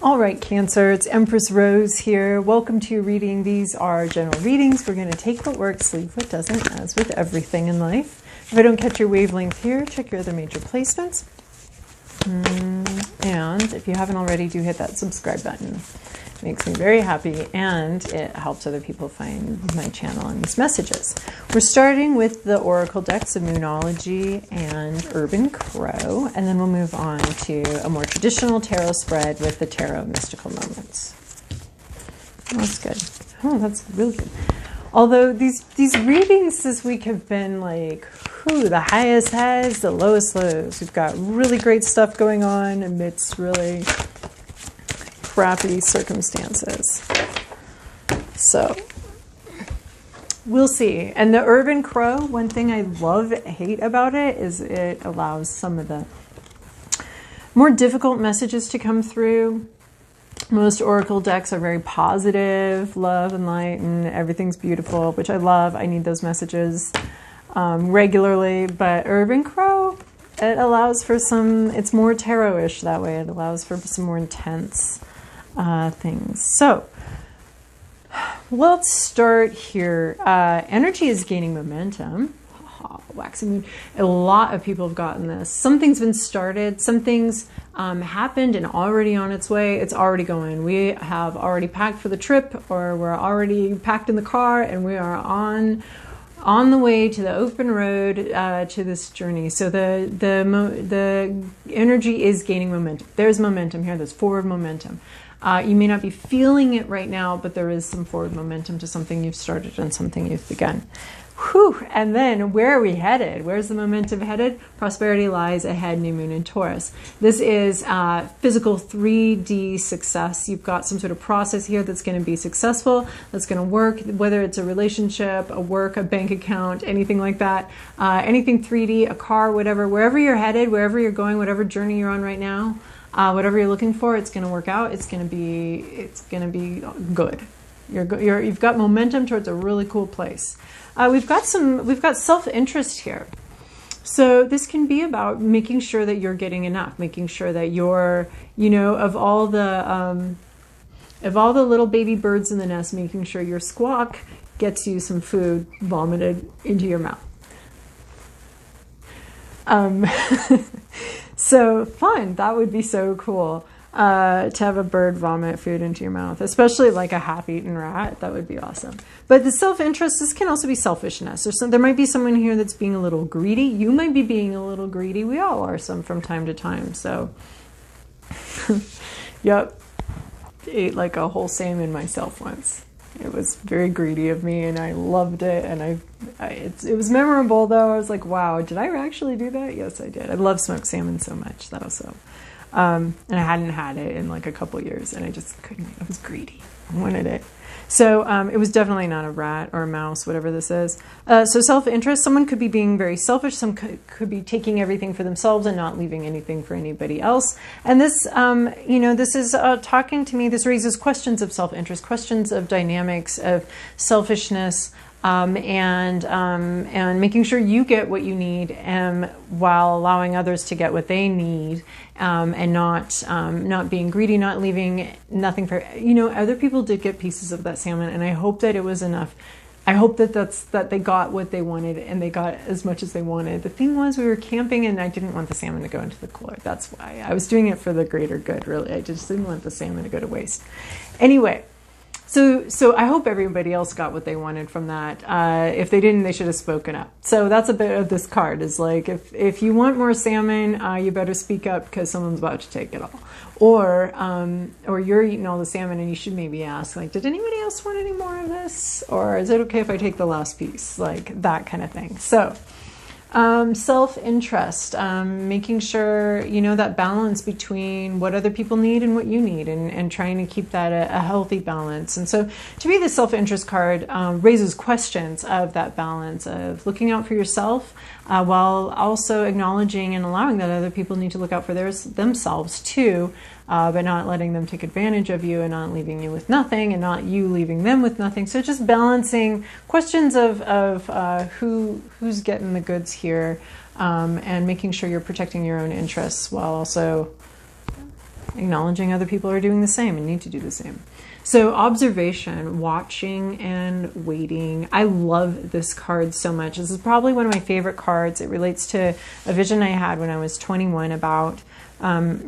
All right, Cancer, it's Empress Rose here. Welcome to your reading. These are general readings. We're going to take what works, leave what doesn't, as with everything in life. If I don't catch your wavelength here, check your other major placements. And if you haven't already, do hit that subscribe button. It makes me very happy, and it helps other people find my channel and these messages. We're starting with the Oracle decks of Moonology and Urban Crow, and then we'll move on to a more traditional tarot spread with the Tarot Mystical Moments. Oh, that's good. Oh, that's really good. Although these readings this week have been like, the highest highs, the lowest lows. We've got really great stuff going on amidst really crappy circumstances. So we'll see. And the Urban Crow, one thing I hate about it is it allows some of the more difficult messages to come through. Most Oracle decks are very positive, love and light, and everything's beautiful, which I love. I need those messages regularly. But Urban Crow, it allows for some, it's more tarot-ish that way. It allows for some more intense things. So let's start here. Energy is gaining momentum. Waxing moon. A lot of people have gotten this. Something's been started. Something's happened and already on its way. It's already going. We have already packed for the trip, or we're already packed in the car, and we are on the way to the open road to this journey. So the energy is gaining momentum. There's momentum here. There's forward momentum. You may not be feeling it right now, but there is some forward momentum to something you've started and something you've begun. Whew. And then where are we headed? Where's the momentum headed? Prosperity lies ahead, new moon in Taurus. This is physical 3D success. You've got some sort of process here that's going to be successful, that's going to work, whether it's a relationship, a work, a bank account, anything like that. Anything 3D, a car, whatever. Wherever you're headed, wherever you're going, whatever journey you're on right now, whatever you're looking for, it's going to work out. It's going to be good. You've got momentum towards a really cool place. We've got self-interest here. So this can be about making sure that you're getting enough, making sure that you're, of all the little baby birds in the nest, making sure your squawk gets you some food vomited into your mouth. So fun. That would be so cool. To have a bird vomit food into your mouth, especially like a half-eaten rat. That would be awesome. But the self-interest, this can also be selfishness. There might be someone here that's being a little greedy. You might be being a little greedy. We all are some from time to time. So, yep. Ate like a whole salmon myself once. It was very greedy of me, and I loved it. And it was memorable, though. I was like, wow, did I actually do that? Yes, I did. I love smoked salmon so much. That was so... and I hadn't had it in like a couple years, and I just couldn't. I was greedy. I wanted it. So it was definitely not a rat or a mouse, whatever this is. So self-interest, someone could be being very selfish. Some could be taking everything for themselves and not leaving anything for anybody else. And this, this is talking to me. This raises questions of self-interest, questions of dynamics, of selfishness, and making sure you get what you need, while allowing others to get what they need, and not being greedy, not leaving nothing for, other people did get pieces of that salmon, and I hope that it was enough. I hope that they got what they wanted, and they got as much as they wanted. The thing was, we were camping, and I didn't want the salmon to go into the cooler. That's why. I was doing it for the greater good, really. I just didn't want the salmon to go to waste. Anyway. So I hope everybody else got what they wanted from that. If they didn't, they should have spoken up. So that's a bit of this card, is like, if you want more salmon, you better speak up, because someone's about to take it all. Or you're eating all the salmon, and you should maybe ask, like, did anybody else want any more of this? Or is it okay if I take the last piece? Like that kind of thing. So self-interest, making sure, that balance between what other people need and what you need, and trying to keep that a healthy balance. And so to me, the self-interest card raises questions of that balance of looking out for yourself, while also acknowledging and allowing that other people need to look out for themselves too, but not letting them take advantage of you, and not leaving you with nothing, and not you leaving them with nothing. So just balancing questions of who's getting the goods here, and making sure you're protecting your own interests while also acknowledging other people are doing the same and need to do the same. So observation, watching and waiting. I love this card so much. This is probably one of my favorite cards. It relates to a vision I had when I was 21 about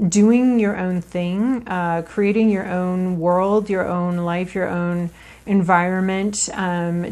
doing your own thing, creating your own world, your own life, your own environment,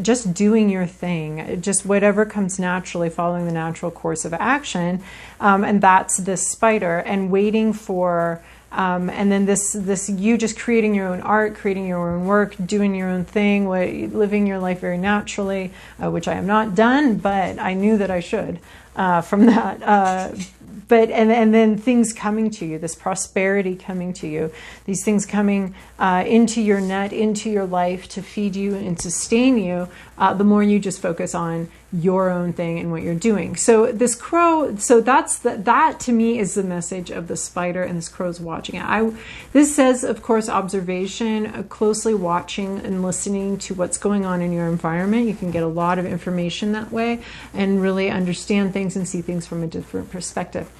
just doing your thing, just whatever comes naturally, following the natural course of action. And that's this spider, and waiting for and then this you just creating your own art, creating your own work, doing your own thing, living your life very naturally, which I have not done, but I knew that I should from that. But and then things coming to you, this prosperity coming to you, these things coming into your net, into your life to feed you and sustain you, the more you just focus on your own thing and what you're doing. So this crow, so that to me is the message of the spider, and this crow's watching it. This says, of course, observation, closely watching and listening to what's going on in your environment. You can get a lot of information that way and really understand things and see things from a different perspective.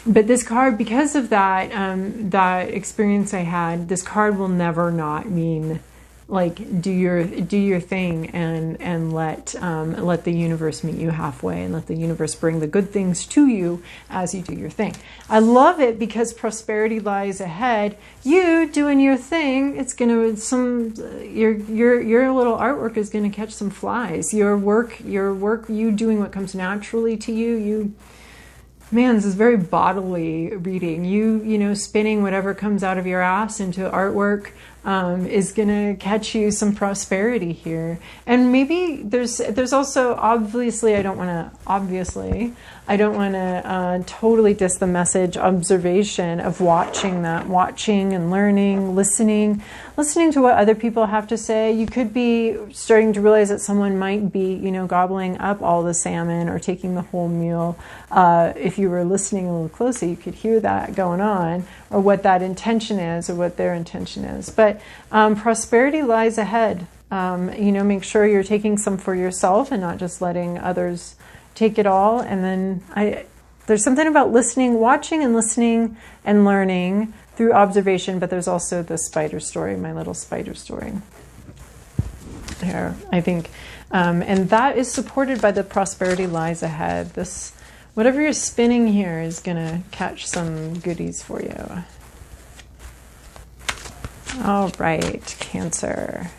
But this card, because of that that experience I had, this card will never not mean like do your thing and let the universe meet you halfway, and let the universe bring the good things to you as you do your thing. I love it because prosperity lies ahead. You doing your thing, it's gonna your little artwork is gonna catch some flies. Your work, you doing what comes naturally to you. Man, this is very bodily reading. You spinning whatever comes out of your ass into artwork is going to catch you some prosperity here. And maybe there's also, obviously I don't want to totally diss the message, observation of watching and learning, listening to what other people have to say. You could be starting to realize that someone might be, gobbling up all the salmon or taking the whole meal. If you were listening a little closely, you could hear that going on, or what that intention is, or what their intention is. But prosperity lies ahead. Make sure you're taking some for yourself and not just letting others take it all. And then there's something about watching and listening and learning through observation, but there's also the spider story, my little spider story here, I think. And that is supported by the prosperity lies ahead. This, whatever you're spinning here is going to catch some goodies for you. All right, Cancer.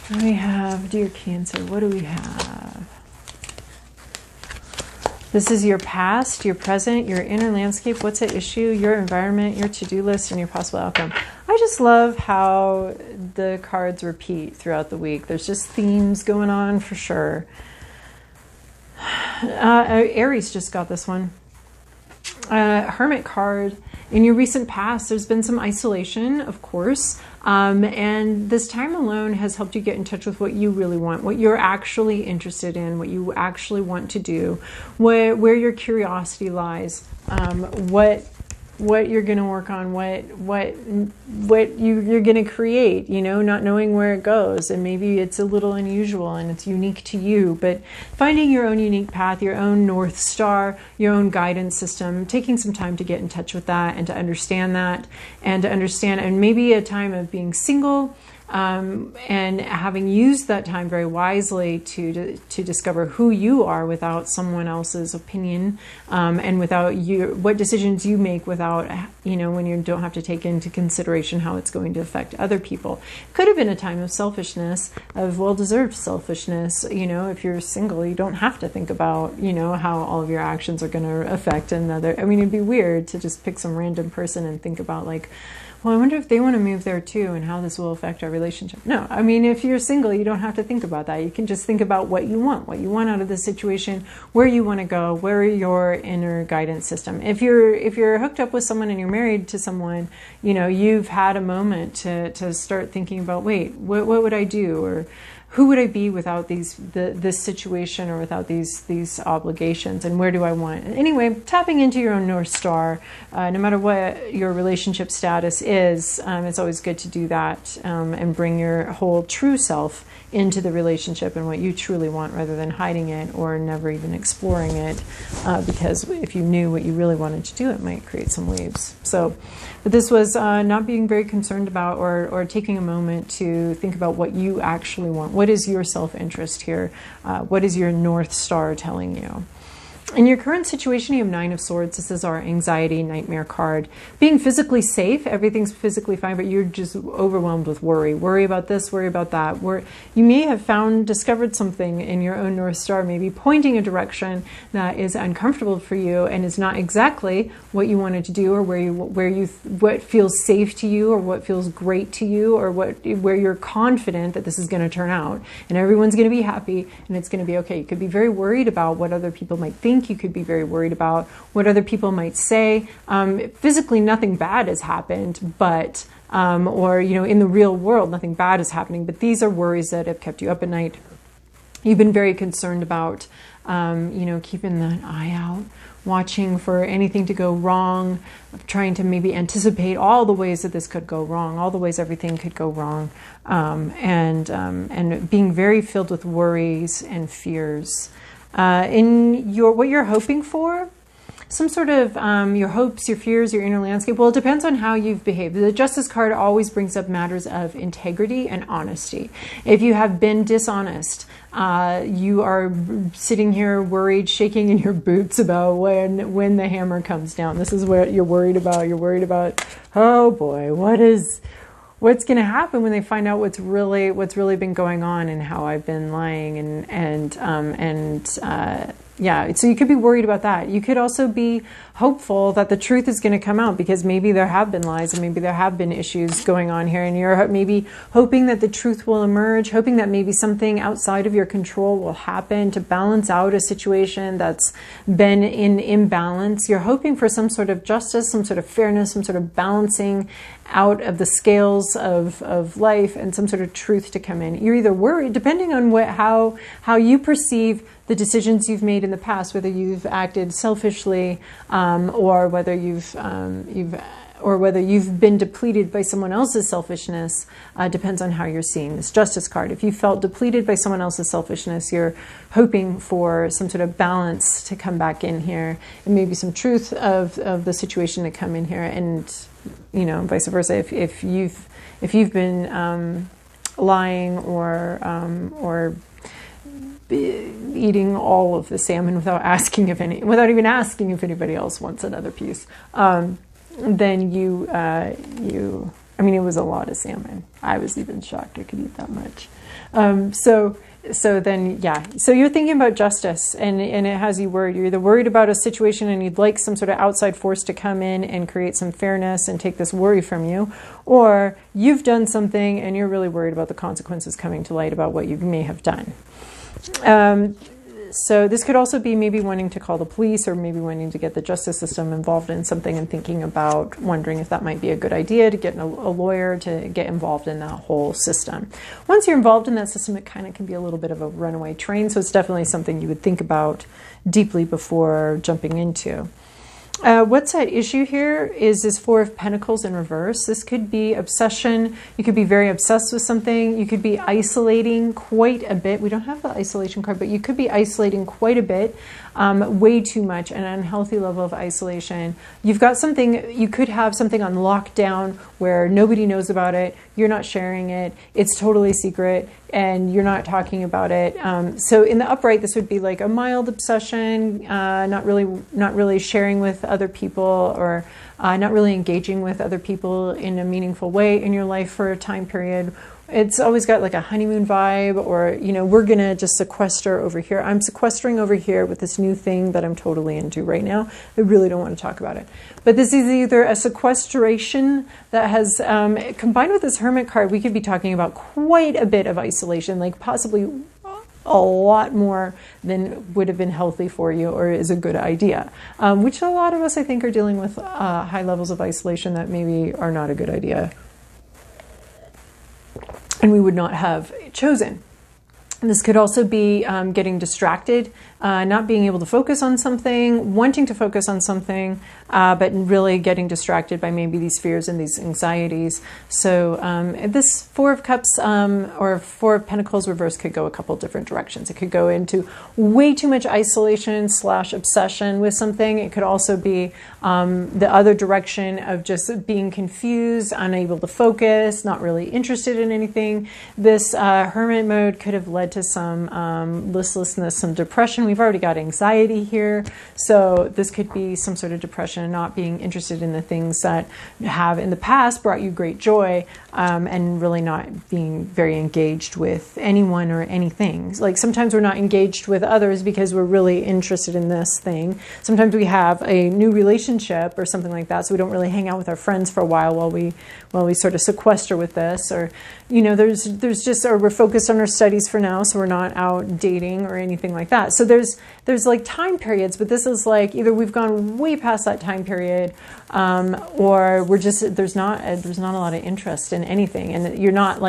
What do we have? Dear Cancer, what do we have? This is your past, your present, your inner landscape. What's at issue? Your environment, your to-do list, and your possible outcome. I just love how the cards repeat throughout the week. There's just themes going on for sure. Aries just got this one. Hermit card. In your recent past, there's been some isolation, of course, and this time alone has helped you get in touch with what you really want, what you're actually interested in, what you actually want to do, where your curiosity lies, what you're going to work on, what you're going to create, not knowing where it goes. And maybe it's a little unusual and it's unique to you, but finding your own unique path, your own North Star, your own guidance system, taking some time to get in touch with that and to understand that, and maybe a time of being single, and having used that time very wisely to discover who you are without someone else's opinion, and without what decisions you make without, when you don't have to take into consideration how it's going to affect other people. Could have been a time of selfishness, of well-deserved selfishness. If you're single, you don't have to think about, how all of your actions are going to affect another. I mean, it'd be weird to just pick some random person and think about well, I wonder if they want to move there too and how this will affect our relationship. No, I mean, if you're single, you don't have to think about that. You can just think about what you want out of the situation, where you want to go, where your inner guidance system. If you're hooked up with someone and you're married to someone, you've had a moment to start thinking about, wait, what would I do? Or who would I be without this situation or without these obligations, and where do I want? Anyway, tapping into your own North Star, no matter what your relationship status is, it's always good to do that and bring your whole true self into the relationship and what you truly want, rather than hiding it or never even exploring it, because if you knew what you really wanted to do, it might create some waves. So, but this was not being very concerned about or taking a moment to think about what you actually want. What is your self-interest here? What is your North Star telling you? In your current situation, you have 9 of Swords. This is our anxiety nightmare card. Being physically safe, everything's physically fine, but you're just overwhelmed with worry. Worry about this, worry about that. You may have discovered something in your own North Star, maybe pointing a direction that is uncomfortable for you and is not exactly what you wanted to do, or what feels safe to you, or what feels great to you, or where you're confident that this is going to turn out and everyone's going to be happy and it's going to be okay. You could be very worried about what other people might think. You could be very worried about what other people might say. Physically, nothing bad has happened, but or in the real world, nothing bad is happening. But these are worries that have kept you up at night. You've been very concerned about, keeping that eye out, watching for anything to go wrong, trying to maybe anticipate all the ways that this could go wrong, all the ways everything could go wrong, and being very filled with worries and fears. What you're hoping for, some sort of your hopes, your fears, your inner landscape. Well, it depends on how you've behaved. The Justice card always brings up matters of integrity and honesty. If you have been dishonest, you are sitting here worried, shaking in your boots about when the hammer comes down. This is what you're worried about. You're worried about, oh boy, what's going to happen when they find out what's really been going on and how I've been lying so you could be worried about that. You could also be hopeful that the truth is going to come out, because maybe there have been lies and maybe there have been issues going on here, and you're maybe hoping that the truth will emerge, hoping that maybe something outside of your control will happen to balance out a situation that's been in imbalance. You're hoping for some sort of justice, some sort of fairness, some sort of balancing out of the scales of life, and some sort of truth to come in. You're either worried, depending on how you perceive the decisions you've made in the past, whether you've acted selfishly, or whether you've been depleted by someone else's selfishness, depends on how you're seeing this Justice card. If you felt depleted by someone else's selfishness, you're hoping for some sort of balance to come back in here, and maybe some truth of the situation to come in here, and vice versa. If you've been lying or eating all of the salmon without even asking if anybody else wants another piece, then it was a lot of salmon. I was even shocked I could eat that much. So you're thinking about justice, and it has you worried. You're either worried about a situation and you'd like some sort of outside force to come in and create some fairness and take this worry from you, or you've done something and you're really worried about the consequences coming to light about what you may have done. So this could also be maybe wanting to call the police, or maybe wanting to get the justice system involved in something and thinking about wondering if that might be a good idea to get a lawyer to get involved in that whole system. Once you're involved in that system, it kind of can be a little bit of a runaway train. So it's definitely something you would think about deeply before jumping into. What's at issue here is this Four of Pentacles in reverse. This could be obsession. You could be very obsessed with something. You could be isolating quite a bit. We don't have the isolation card, but you could be isolating quite a bit, way too much, an unhealthy level of isolation. You've got something, you could have something on lockdown where nobody knows about it. You're not sharing it. It's totally secret, and you're not talking about it. So in the upright, this would be like a mild obsession, not really sharing with other people, or not really engaging with other people in a meaningful way in your life for a time period. It's always got like a honeymoon vibe, or, we're going to just sequester over here. I'm sequestering over here with this new thing that I'm totally into right now. I really don't want to talk about it. But this is either a sequestration that has, combined with this Hermit card, we could be talking about quite a bit of isolation, like possibly a lot more than would have been healthy for you or is a good idea, which a lot of us, I think, are dealing with high levels of isolation that maybe are not a good idea, and we would not have chosen. This could also be getting distracted, not being able to focus on something, wanting to focus on something, but really getting distracted by maybe these fears and these anxieties. So this Four of Cups or Four of Pentacles reverse could go a couple different directions. It could go into way too much isolation / obsession with something. It could also be the other direction of just being confused, unable to focus, not really interested in anything. This hermit mode could have led to some listlessness, some depression. We've already got anxiety here. So this could be some sort of depression, not being interested in the things that have in the past brought you great joy, and really not being very engaged with anyone or anything. Like sometimes we're not engaged with others because we're really interested in this thing. Sometimes we have a new relationship or something like that, so we don't really hang out with our friends for a while we sort of sequester with this, or there's just, or we're focused on our studies for now, so we're not out dating or anything like that. So there's like time periods, but this is like either we've gone way past that time period, or we're just there's not a lot of interest in anything, and you're not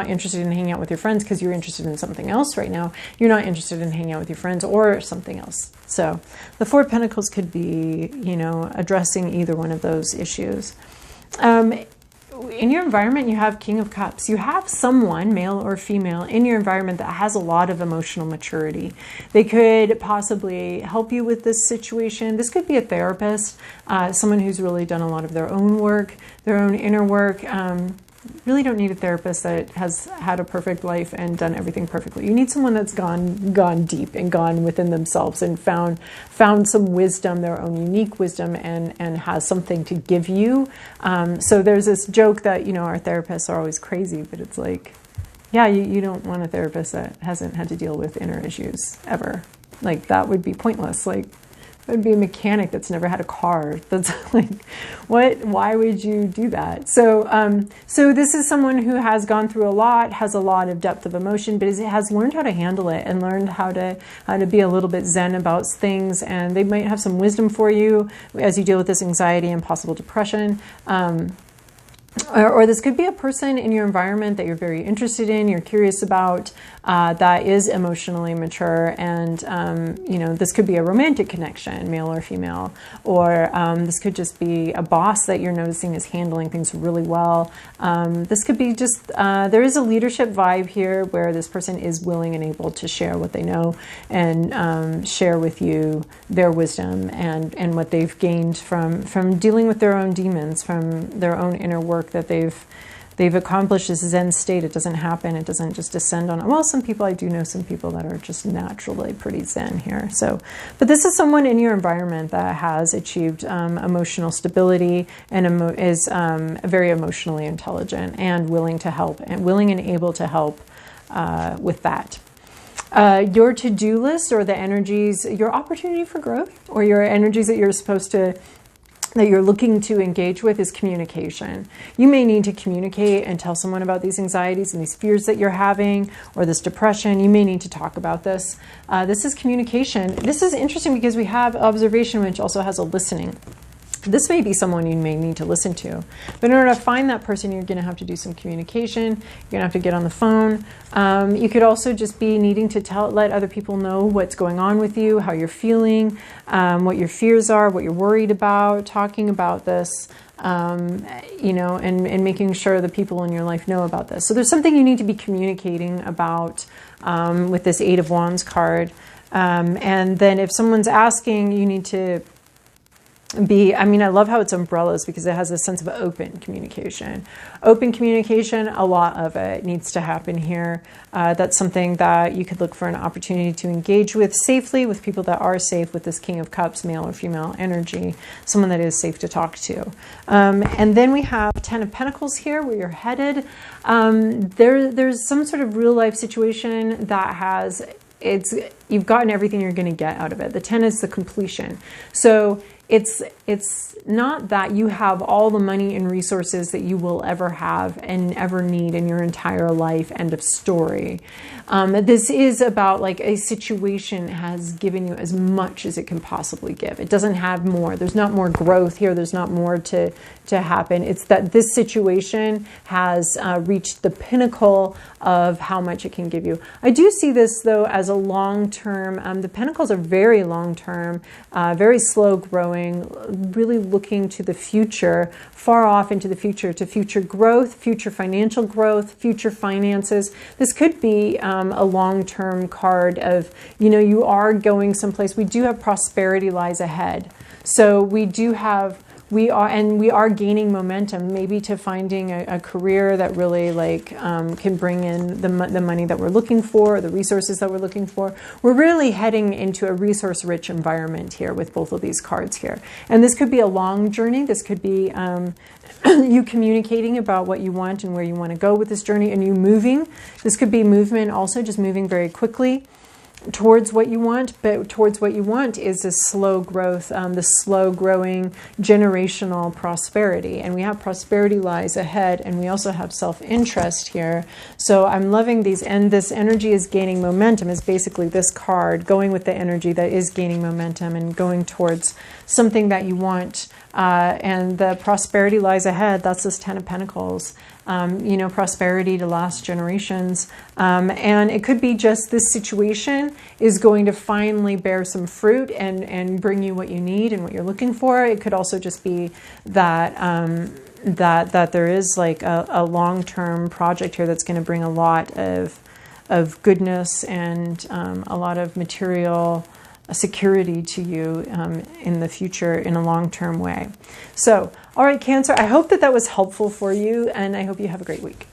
interested in hanging out with your friends because you're interested in something else right now. You're not interested in hanging out with your friends or something else. So the Four of Pentacles could be addressing either one of those issues. In your environment, you have King of Cups. You have someone, male or female, in your environment that has a lot of emotional maturity. They could possibly help you with this situation. This could be a therapist, someone who's really done a lot of their own work, their own inner work. Really don't need a therapist that has had a perfect life and done everything perfectly. You need someone that's gone deep and gone within themselves and found some wisdom, their own unique wisdom, and has something to give you. So there's this joke that our therapists are always crazy, but it's like, yeah, you don't want a therapist that hasn't had to deal with inner issues ever. Like that would be pointless. Like it would be a mechanic that's never had a car. That's like, why would you do that? So, so this is someone who has gone through a lot, has a lot of depth of emotion, but has learned how to handle it and learned how to be a little bit zen about things. And they might have some wisdom for you as you deal with this anxiety and possible depression. Or this could be a person in your environment that you're very interested in, you're curious about, that is emotionally mature, and this could be a romantic connection, male or female, or this could just be a boss that you're noticing is handling things really well. This could be just there is a leadership vibe here where this person is willing and able to share what they know and share with you their wisdom and what they've gained from dealing with their own demons, from their own inner work that they've accomplished this Zen state. It doesn't happen. It doesn't just descend on. Well, some people, I do know some people that are just naturally pretty Zen here. So, but this is someone in your environment that has achieved emotional stability and is very emotionally intelligent and willing to help and willing and able to help with that. Your to-do list or the energies, your opportunity for growth or your energies that you're looking to engage with is communication. You may need to communicate and tell someone about these anxieties and these fears that you're having or this depression. You may need to talk about this. This is communication. This is interesting because we have observation, which also has a listening. This may be someone you may need to listen to. But in order to find that person, you're going to have to do some communication. You're going to have to get on the phone. You could also just be needing to let other people know what's going on with you, how you're feeling, what your fears are, what you're worried about, talking about this, and making sure the people in your life know about this. So there's something you need to be communicating about with this Eight of Wands card. And then if someone's asking, you need to I love how it's umbrellas because it has a sense of open communication. Open communication, a lot of it needs to happen here. That's something that you could look for an opportunity to engage with safely, with people that are safe with this King of Cups, male or female energy, someone that is safe to talk to. And then we have Ten of Pentacles here where you're headed. There's some sort of real life situation that you've gotten everything you're going to get out of it. The 10 is the completion. So it's not that you have all the money and resources that you will ever have and ever need in your entire life. End of story. This is about like a situation has given you as much as it can possibly give. It doesn't have more. There's not more growth here. There's not more to happen. It's that this situation has reached the pinnacle of how much it can give you. I do see this though as a long-term, the pentacles are very long-term, very slow growing, really looking to the future, far off into the future, to future growth, future financial growth, future finances. This could be a long-term card of, you know, you are going someplace. We do have prosperity lies ahead. So we are gaining momentum, maybe to finding a career that really like can bring in the money that we're looking for, the resources that we're looking for. We're really heading into a resource-rich environment here with both of these cards here. And this could be a long journey. This could be you communicating about what you want and where you want to go with this journey, and you moving. This could be movement also, just moving very quickly towards what you want, but towards what you want is a slow growth, the slow growing generational prosperity. And we have prosperity lies ahead, and we also have self-interest here. So I'm loving these, and this energy is gaining momentum is basically this card going with the energy that is gaining momentum and going towards something that you want. And the prosperity lies ahead. That's this Ten of Pentacles. You know, prosperity to last generations. And it could be just this situation is going to finally bear some fruit and bring you what you need and what you're looking for. It could also just be that that there is like a long-term project here that's going to bring a lot of goodness and a lot of material security to you in the future in a long-term way. So, all right, Cancer, I hope that was helpful for you, and I hope you have a great week.